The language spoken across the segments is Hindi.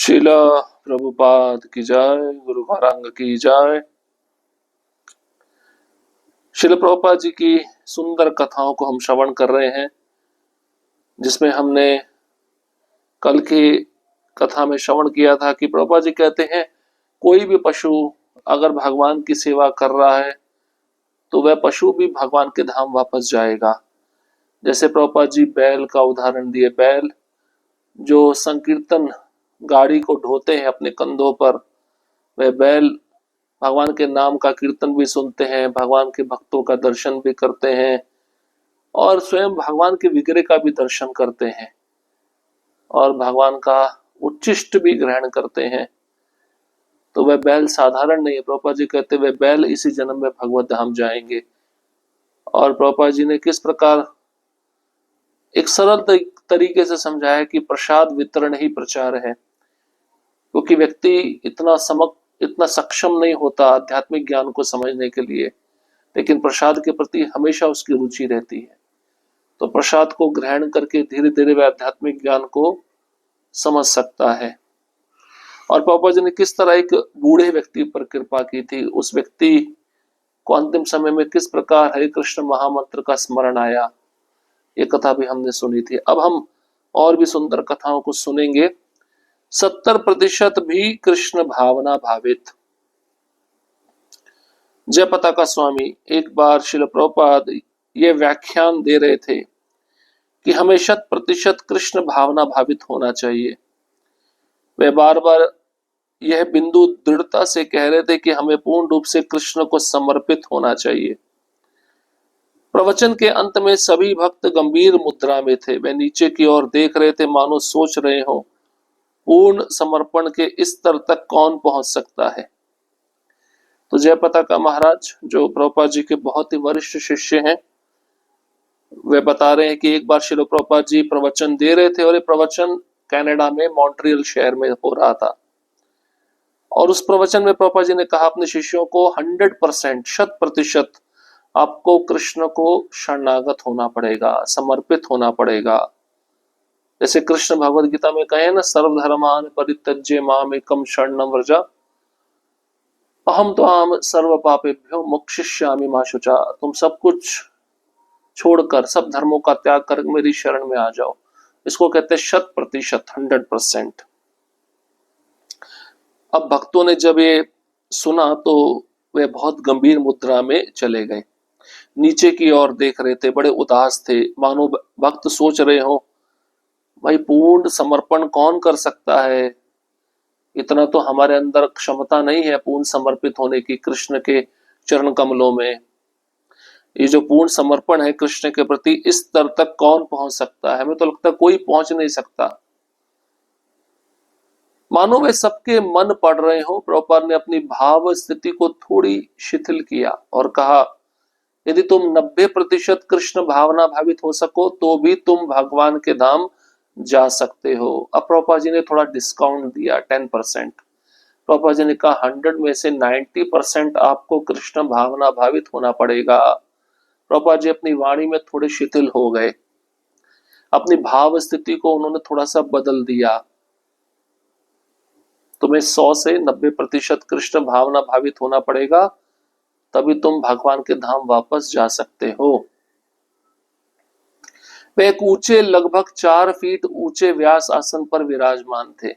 शिला प्रभुपाद की जय, गुरु वारांग की जय। शिला प्रभुपाद जी की सुंदर कथाओं को हम श्रवण कर रहे हैं, जिसमें हमने कल की कथा में श्रवण किया था कि प्रभुपाद जी कहते हैं कोई भी पशु अगर भगवान की सेवा कर रहा है तो वह पशु भी भगवान के धाम वापस जाएगा। जैसे प्रभुपाद जी बैल का उदाहरण दिए, बैल जो संकीर्तन गाड़ी को ढोते हैं अपने कंधों पर, वह बैल भगवान के नाम का कीर्तन भी सुनते हैं, भगवान के भक्तों का दर्शन भी करते हैं और स्वयं भगवान के विग्रह का भी दर्शन करते हैं और भगवान का उच्चिष्ट भी ग्रहण करते हैं। तो वह बैल साधारण नहीं है। प्रभुपाद जी कहते वह बैल इसी जन्म में भगवत धाम जाएंगे। और प्रभुपाद जी ने किस प्रकार एक सरल तरीके से समझाया कि प्रसाद वितरण ही प्रचार है, क्योंकि व्यक्ति इतना सक्षम नहीं होता आध्यात्मिक ज्ञान को समझने के लिए, लेकिन प्रसाद के प्रति हमेशा उसकी रुचि रहती है। तो प्रसाद को ग्रहण करके धीरे धीरे वह आध्यात्मिक ज्ञान को समझ सकता है। और पापा जी ने किस तरह एक बूढ़े व्यक्ति पर कृपा की थी, उस व्यक्ति को अंतिम समय में किस प्रकार हरे कृष्ण महामंत्र का स्मरण आया, ये कथा भी हमने सुनी थी। अब हम और भी सुंदर कथाओं को सुनेंगे। 70% भी कृष्ण भावना भावित। जय पताका स्वामी एक बार श्रील प्रभुपाद ये व्याख्यान दे रहे थे कि हमें 100% कृष्ण भावना भावित होना चाहिए। वे बार बार यह बिंदु दृढ़ता से कह रहे थे कि हमें पूर्ण रूप से कृष्ण को समर्पित होना चाहिए। प्रवचन के अंत में सभी भक्त गंभीर मुद्रा में थे। वे नीचे की ओर देख रहे थे, मानो सोच रहे हो पूर्ण समर्पण के इस स्तर तक कौन पहुंच सकता है। तो जय पताका महाराज जो प्रभुपाद जी के बहुत ही वरिष्ठ शिष्य हैं, वे बता रहे हैं कि एक बार श्रील प्रभुपाद जी प्रवचन दे रहे थे और ये प्रवचन कनाडा में मॉन्ट्रियल शहर में हो रहा था। और उस प्रवचन में प्रभुपाद जी ने कहा अपने शिष्यों को 100% आपको कृष्ण को शरणागत होना पड़ेगा, समर्पित होना पड़ेगा। जैसे कृष्ण भगवद गीता में कहे ना, सर्वधर्मान परित्यज्य माम एकम शरणम व्रज अहम त्वाम सर्व पापेभ्यो मोक्षयिष्यामि मा शुचा। तुम सब कुछ छोड़कर, सब धर्मों का त्याग कर मेरी शरण में आ जाओ। इसको कहते हैं 100%, 100%। अब भक्तों ने जब ये सुना तो वे बहुत गंभीर मुद्रा में चले गए, नीचे की ओर देख रहे थे, बड़े उदास थे, मानो भक्त सोच रहे हो भाई पूर्ण समर्पण कौन कर सकता है, इतना तो हमारे अंदर क्षमता नहीं है पूर्ण समर्पित होने की कृष्ण के चरण कमलों में। ये जो पूर्ण समर्पण है कृष्ण के प्रति, इस स्तर तक कौन पहुंच सकता है। हमें तो लगता है कोई पहुंच नहीं सकता। मानो वे सबके मन पड़ रहे हो। प्रभुपाद ने अपनी भाव स्थिति को थोड़ी शिथिल किया और कहा यदि तुम 90% कृष्ण भावना भावित हो सको तो भी तुम भगवान के धाम जा सकते हो। अब प्रभुपाद जी ने थोड़ा डिस्काउंट दिया, 10%। प्रभुपाद जी ने कहा 100 में से 90% आपको कृष्ण भावना भावित होना पड़ेगा। प्रभुपाद जी अपनी वाणी में थोड़े शिथिल हो गए, अपनी भाव स्थिति को उन्होंने थोड़ा सा बदल दिया। तुम्हें 100 से 90% कृष्ण भावना भावित होना पड़ेगा, तभी तुम भगवान के धाम वापस जा सकते हो। वे एक ऊंचे, लगभग 4 फीट ऊंचे व्यास आसन पर विराजमान थे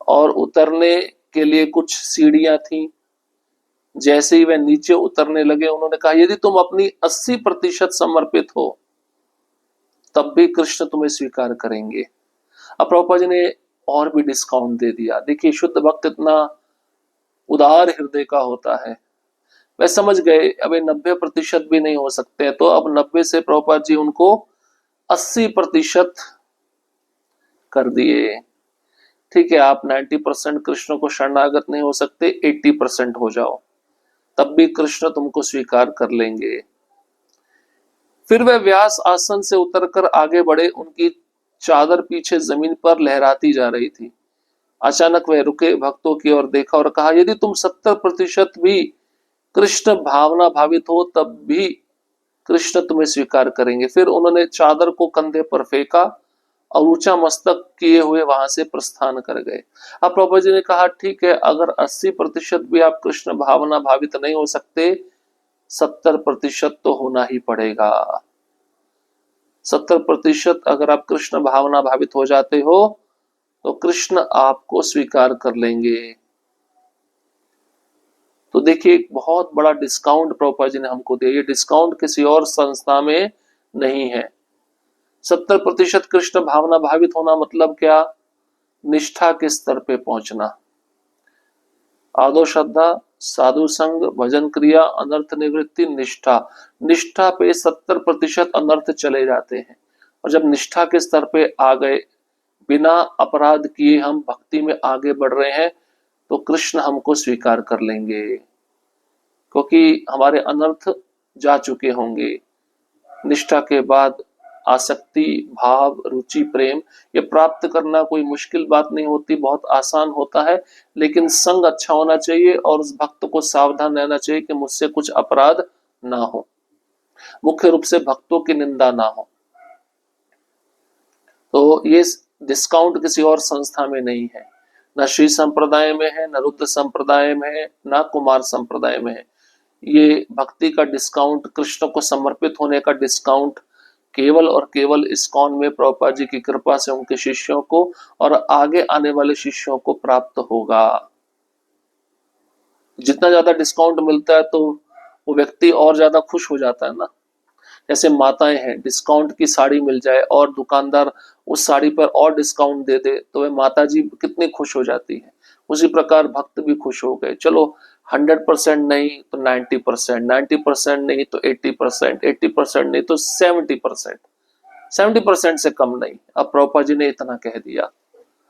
और उतरने के लिए कुछ सीढ़ियां थीं। जैसे ही वे नीचे उतरने लगे, उन्होंने कहा यदि तुम अपनी 80% समर्पित हो तब भी कृष्ण तुम्हें स्वीकार करेंगे। अब प्रभुपाद जी ने और भी डिस्काउंट दे दिया। देखिए शुद्ध भक्त इतना उदार हृदय का होता है, वे समझ गए अब 90% भी नहीं हो सकते, तो अब 90 से प्रभुपाद जी उनको 80% कर दिए। ठीक है, आप 90% कृष्ण को शरणागत नहीं हो सकते, 80% हो जाओ, तब भी कृष्ण तुमको स्वीकार कर लेंगे। फिर वह व्यास आसन से उतरकर आगे बढ़े। उनकी चादर पीछे जमीन पर लहराती जा रही थी। अचानक वह रुके, भक्तों की ओर देखा और कहा यदि तुम 70% भी कृष्ण भावना भावित हो तब भी कृष्ण तुम्हें स्वीकार करेंगे। फिर उन्होंने चादर को कंधे पर फेंका और ऊंचा मस्तक किए हुए वहां से प्रस्थान कर गए। अब प्रभुपाद जी ने कहा ठीक है, अगर 80% भी आप कृष्ण भावना भावित नहीं हो सकते, 70% तो होना ही पड़ेगा। 70% अगर आप कृष्ण भावना भावित हो जाते हो तो कृष्ण आपको स्वीकार कर लेंगे। तो देखिए, एक बहुत बड़ा डिस्काउंट प्रभुपाद जी ने हमको दिया। ये डिस्काउंट किसी और संस्था में नहीं है। 70% कृष्ण भावना भावित होना मतलब क्या? निष्ठा के स्तर पे पहुंचना। आदो श्रद्धा, साधु संग, भजन क्रिया, अनर्थ निवृत्ति, निष्ठा। निष्ठा पे 70% अनर्थ चले जाते हैं। और जब निष्ठा के स्तर पे आ गए, बिना अपराध किए हम भक्ति में आगे बढ़ रहे हैं, तो कृष्ण हमको स्वीकार कर लेंगे, क्योंकि हमारे अनर्थ जा चुके होंगे। निष्ठा के बाद आसक्ति, भाव, रुचि, प्रेम, ये प्राप्त करना कोई मुश्किल बात नहीं होती, बहुत आसान होता है। लेकिन संग अच्छा होना चाहिए और उस भक्त को सावधान रहना चाहिए कि मुझसे कुछ अपराध ना हो, मुख्य रूप से भक्तों की निंदा ना हो। तो ये डिस्काउंट किसी और संस्था में नहीं है, न श्री संप्रदाय में है, न रुद्र संप्रदाय में है, न कुमार संप्रदाय में है। ये भक्ति का डिस्काउंट, कृष्ण को समर्पित होने का डिस्काउंट केवल और केवल इस्कॉन में प्रभुपाद जी की कृपा से उनके शिष्यों को और आगे आने वाले शिष्यों को प्राप्त होगा। जितना ज्यादा डिस्काउंट मिलता है तो वो व्यक्ति और ज्यादा खुश हो जाता है ना। जैसे माताएं हैं, डिस्काउंट की साड़ी मिल जाए और दुकानदार उस साड़ी पर और डिस्काउंट दे दे तो वह माता जी कितनी खुश हो जाती है। उसी प्रकार भक्त भी खुश हो गए। चलो 100% नहीं तो 90%, 90% नहीं तो 80%, 80% नहीं तो 70%, 70% से कम नहीं। अब प्रभुपाद जी ने इतना कह दिया,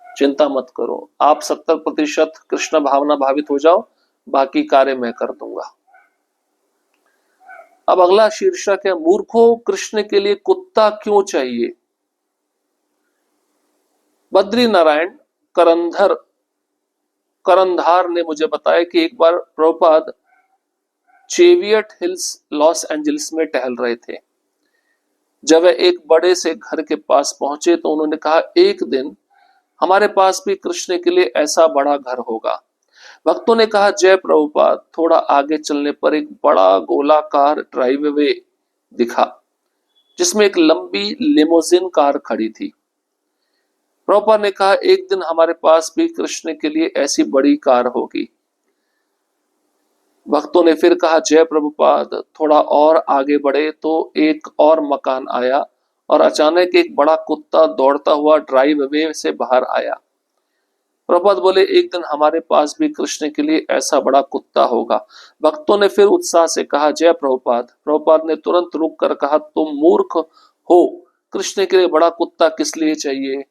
चिंता मत करो, आप 70% कृष्ण भावना भावित हो जाओ, बाकी कार्य मैं कर दूंगा। अब अगला शीर्षक है, मूर्खों, कृष्ण के लिए कुत्ता क्यों चाहिए? बद्री नारायण करंधार ने मुझे बताया कि एक बार प्रभुपाद चेवियट हिल्स, लॉस एंजलिस में टहल रहे थे। जब वह एक बड़े से घर के पास पहुंचे तो उन्होंने कहा, एक दिन हमारे पास भी कृष्ण के लिए ऐसा बड़ा घर होगा। भक्तों ने कहा, जय प्रभुपाद। थोड़ा आगे चलने पर एक बड़ा गोलाकार ड्राइववे दिखा जिसमें एक लंबी लिमोजिन कार खड़ी थी। प्रभुपाद ने कहा, एक दिन हमारे पास भी कृष्ण के लिए ऐसी बड़ी कार होगी। भक्तों ने फिर कहा, जय प्रभुपाद। थोड़ा और आगे बढ़े तो एक और मकान आया और अचानक एक बड़ा कुत्ता दौड़ता हुआ ड्राइववे से बाहर आया। प्रभुपाद बोले, एक दिन हमारे पास भी कृष्ण के लिए ऐसा बड़ा कुत्ता होगा। भक्तों ने फिर उत्साह से कहा, जय प्रभुपाद। प्रभुपाद ने तुरंत रुक कर कहा, तुम मूर्ख हो, कृष्ण के लिए बड़ा कुत्ता किस लिए चाहिए?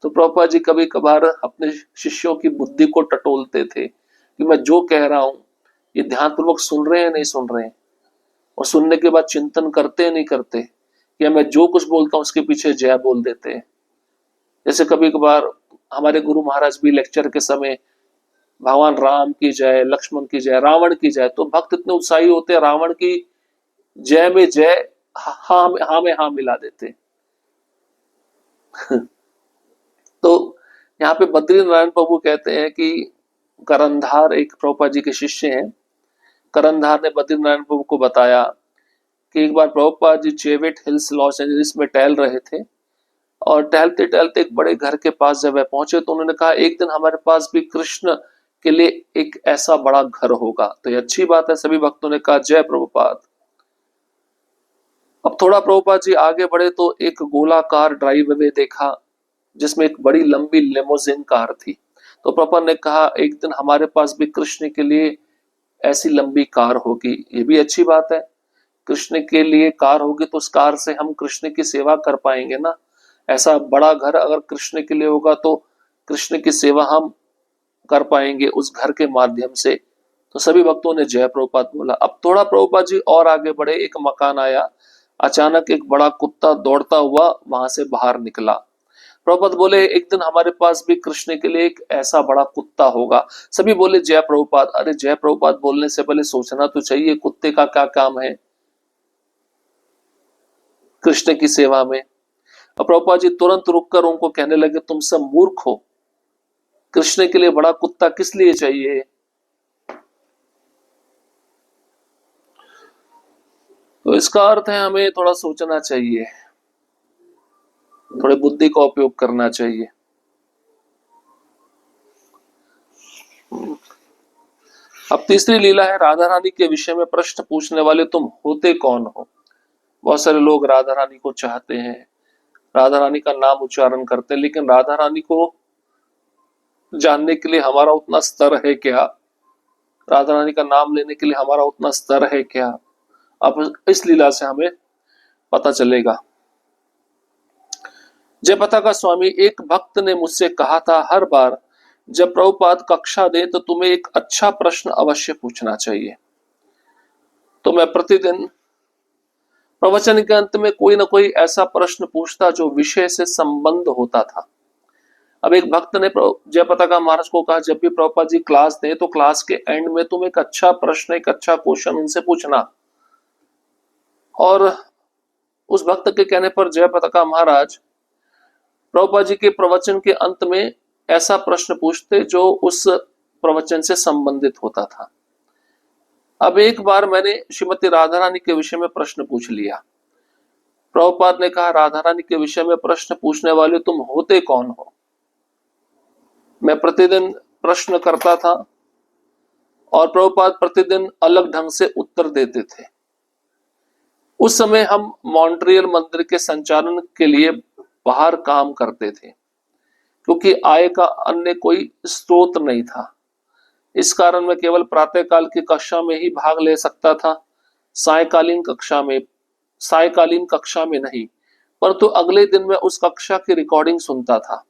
तो प्रभुपाद जी कभी कभार अपने शिष्यों की बुद्धि को टटोलते थे कि मैं जो कह रहा हूं ये ध्यानपूर्वक सुन रहे हैं नहीं सुन रहे हैं, और सुनने के बाद चिंतन करते नहीं करते, या मैं जो कुछ बोलता हूं उसके पीछे जय बोल देते हैं। जैसे कभी कभार हमारे गुरु महाराज भी लेक्चर के समय भगवान राम की जय, लक्ष्मण की जय, रावण की जय, तो भक्त इतने उत्साही होते हैं, रावण की जय में जय, हाँ में हाँ मिला देते। तो यहाँ पे बद्री नारायण प्रभु कहते हैं कि करंधार एक प्रभुपाद जी के शिष्य हैं। करंधार ने बद्री नारायण प्रभु को बताया कि एक बार Prabhupada ji चेविट hills, Los Angeles में टहल रहे थे और टहलते टहलते एक बड़े घर के पास जब वह पहुंचे तो उन्होंने कहा, एक दिन हमारे पास भी कृष्ण के लिए एक ऐसा बड़ा घर होगा। तो ये अच्छी बात है। सभी भक्तों ने कहा, जय प्रभुपाद। अब थोड़ा प्रभुपाद जी आगे बढ़े तो एक गोलाकार ड्राइववे देखा जिसमें एक बड़ी लंबी लिमोजिन कार थी। तो प्रभुपाद ने कहा, एक दिन हमारे पास भी कृष्ण के लिए ऐसी लंबी कार होगी। ये भी अच्छी बात है, कृष्ण के लिए कार होगी तो उस कार से हम कृष्ण की सेवा कर पाएंगे ना। ऐसा बड़ा घर अगर कृष्ण के लिए होगा तो कृष्ण की सेवा हम कर पाएंगे उस घर के माध्यम से। तो सभी भक्तों ने जय प्रभुपाद बोला। अब थोड़ा प्रभुपाद जी और आगे बढ़े, एक मकान आया, अचानक एक बड़ा कुत्ता दौड़ता हुआ वहां से बाहर निकला। प्रभुपाद बोले, एक दिन हमारे पास भी कृष्ण के लिए एक ऐसा बड़ा कुत्ता होगा। सभी बोले, जय प्रभुपाद। अरे जय प्रभुपाद बोलने से पहले सोचना तो चाहिए कुत्ते का क्या काम है कृष्ण की सेवा में। अब प्रभुपाद जी तुरंत रुककर उनको कहने लगे, तुम सब मूर्ख हो, कृष्ण के लिए बड़ा कुत्ता किस लिए चाहिए। तो इसका अर्थ है हमें थोड़ा सोचना चाहिए, थोड़े बुद्धि का उपयोग करना चाहिए। अब तीसरी लीला है, राधा रानी के विषय में प्रश्न पूछने वाले तुम होते कौन हो। बहुत सारे लोग राधा रानी को चाहते हैं, राधा रानी का नाम उच्चारण करते हैं, लेकिन राधा रानी को जानने के लिए हमारा उतना स्तर है क्या, राधा रानी का नाम लेने के लिए हमारा उतना स्तर है क्या। अब इस लीला से हमें पता चलेगा। जयपता का स्वामी, एक भक्त ने मुझसे कहा था, हर बार जब प्रभुपाद कक्षा दे तो तुम्हें एक अच्छा प्रश्न अवश्य पूछना चाहिए। तो मैं प्रतिदिन प्रवचन के अंत में कोई ना कोई ऐसा प्रश्न पूछता जो विषय से संबंध होता था। अब एक भक्त ने जयपता का महाराज को कहा, जब भी प्रभुपाद जी क्लास दें तो क्लास के एंड में तुम एक अच्छा प्रश्न, एक अच्छा क्वेश्चन उनसे पूछना। और उस भक्त के कहने पर जयपता का महाराज प्रभुपाद जी के प्रवचन के अंत में ऐसा प्रश्न पूछते जो उस प्रवचन से संबंधित होता था। अब एक बार मैंने श्रीमती राधा रानी के विषय में प्रश्न पूछ लिया। प्रभुपाद ने कहा, राधा रानी के विषय में प्रश्न पूछने वाले तुम होते कौन हो। मैं प्रतिदिन प्रश्न करता था और प्रभुपाद प्रतिदिन अलग ढंग से उत्तर देते थे। उस समय हम मॉन्ट्रियल मंदिर के संचालन के लिए बाहर काम करते थे, क्योंकि आय का अन्य कोई स्रोत नहीं था। इस कारण मैं केवल प्रातःकाल की कक्षा में ही भाग ले सकता था, सायकालीन कक्षा में नहीं। परंतु अगले दिन मैं उस कक्षा की रिकॉर्डिंग सुनता था।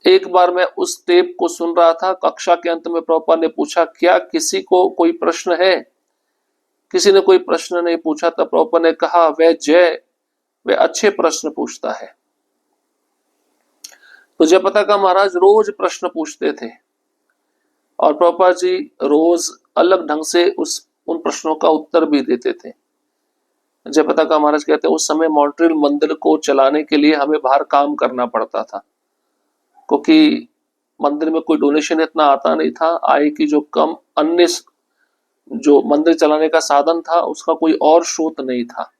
एक बार मैं उस टेप को सुन रहा था, कक्षा के अंत में प्रभुपाद ने पूछा, क्या किसी को कोई प्रश्न है। किसी ने कोई प्रश्न नहीं पूछा। तब प्रभुपाद ने कहा, वह अच्छे प्रश्न पूछता है। तो जयपता का महाराज रोज प्रश्न पूछते थे और प्रभुपाद जी रोज अलग ढंग से उन प्रश्नों का उत्तर भी देते थे। जयपता का महाराज कहते हैं, उस समय मॉन्ट्रियल मंदिर को चलाने के लिए हमें बाहर काम करना पड़ता था, क्योंकि मंदिर में कोई डोनेशन इतना आता नहीं था। आय की जो कम अन्य जो मंदिर चलाने का साधन था उसका कोई और स्रोत नहीं था।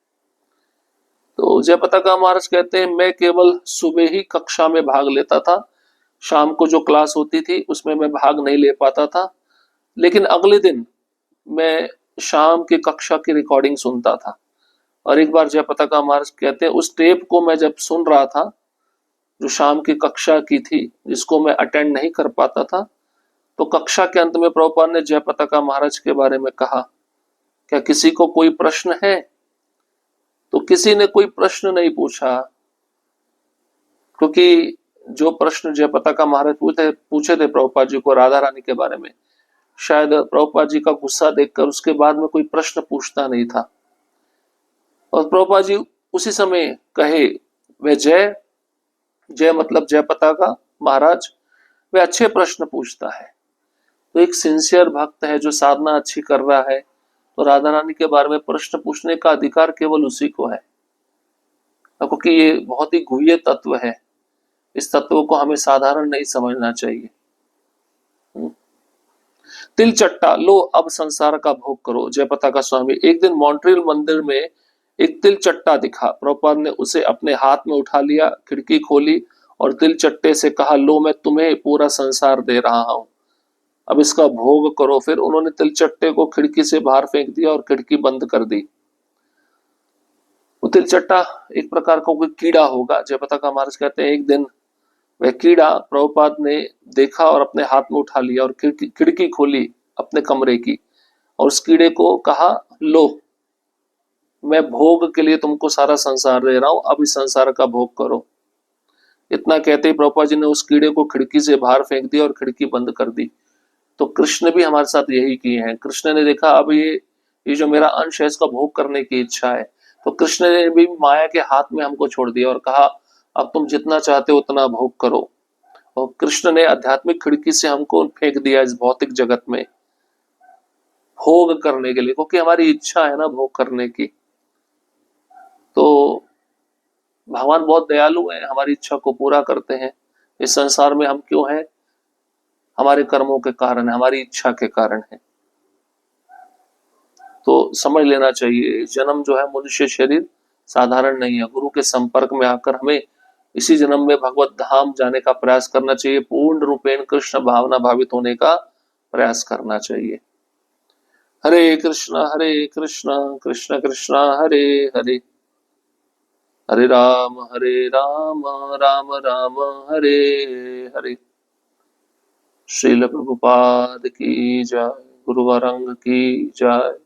तो जयपता का महाराज कहते हैं, मैं केवल सुबह ही कक्षा में भाग लेता था, शाम को जो क्लास होती थी उसमें मैं भाग नहीं ले पाता था। लेकिन अगले दिन मैं शाम की कक्षा की रिकॉर्डिंग सुनता था। और एक बार जयपता का महाराज कहते हैं, उस टेप को मैं जब सुन रहा था जो शाम की कक्षा की थी, जिसको मैं अटेंड नहीं कर पाता था, तो कक्षा के अंत में प्रभुपाद ने जयपता का महाराज के बारे में कहा, क्या किसी को कोई प्रश्न है। तो किसी ने कोई प्रश्न नहीं पूछा, क्योंकि जो प्रश्न जयपता का महाराज पूछे थे प्रभुपाद जी को राधा रानी के बारे में, शायद प्रभुपाद जी का गुस्सा देखकर उसके बाद में कोई प्रश्न पूछता नहीं था। और प्रभुपाद जी उसी समय कहे, वह जय मतलब जयपता का महाराज, वह अच्छे प्रश्न पूछता है। तो एक सिंसियर भक्त है जो साधना अच्छी कर रहा है, तो राधा रानी के बारे में प्रश्न पूछने का अधिकार केवल उसी को है, क्योंकि ये बहुत ही गुह्य तत्व है। इस तत्व को हमें साधारण नहीं समझना चाहिए। तिल चट्टा लो, अब संसार का भोग करो। जयपता का स्वामी, एक दिन मॉन्ट्रियल मंदिर में एक तिल चट्टा दिखा। प्रभुपाद ने उसे अपने हाथ में उठा लिया, खिड़की खोली और तिल चट्टे से कहा, लो मैं तुम्हें पूरा संसार दे रहा हूं, अब इसका भोग करो। फिर उन्होंने तिल चट्टे को खिड़की से बाहर फेंक दिया और खिड़की बंद कर दी। वो तिल चट्टा एक प्रकार का कोई कीड़ा होगा। जयपता का महाराज कहते हैं, एक दिन वह कीड़ा प्रभुपाद ने देखा और अपने हाथ में उठा लिया और खिड़की खोली अपने कमरे की और उस कीड़े को कहा, लो मैं भोग के लिए तुमको सारा संसार दे रहा हूं, अब इस संसार का भोग करो। इतना कहते ही प्रभुपाद जी ने उस कीड़े को खिड़की से बाहर फेंक दिया और खिड़की बंद कर दी। तो कृष्ण भी हमारे साथ यही किए हैं। कृष्ण ने देखा अब ये जो मेरा अंश है इसका भोग करने की इच्छा है, तो कृष्ण ने भी माया के हाथ में हमको छोड़ दिया और कहा, अब तुम जितना चाहते हो उतना भोग करो। और कृष्ण ने आध्यात्मिक खिड़की से हमको फेंक दिया इस भौतिक जगत में भोग करने के लिए, क्योंकि हमारी इच्छा है ना भोग करने की। तो भगवान बहुत दयालु है, हमारी इच्छा को पूरा करते हैं। इस संसार में हम क्यों हैं? हमारे कर्मों के कारण, हमारी इच्छा के कारण है। तो समझ लेना चाहिए, जन्म जो है मनुष्य शरीर साधारण नहीं है। गुरु के संपर्क में आकर हमें इसी जन्म में भगवत धाम जाने का प्रयास करना चाहिए, पूर्ण रूपेण कृष्ण भावना भावित होने का प्रयास करना चाहिए। हरे कृष्णा कृष्ण कृष्णा हरे हरे, हरे राम राम राम हरे हरे। श्रील प्रभुपाद की जय, गुरुवरंग की जय।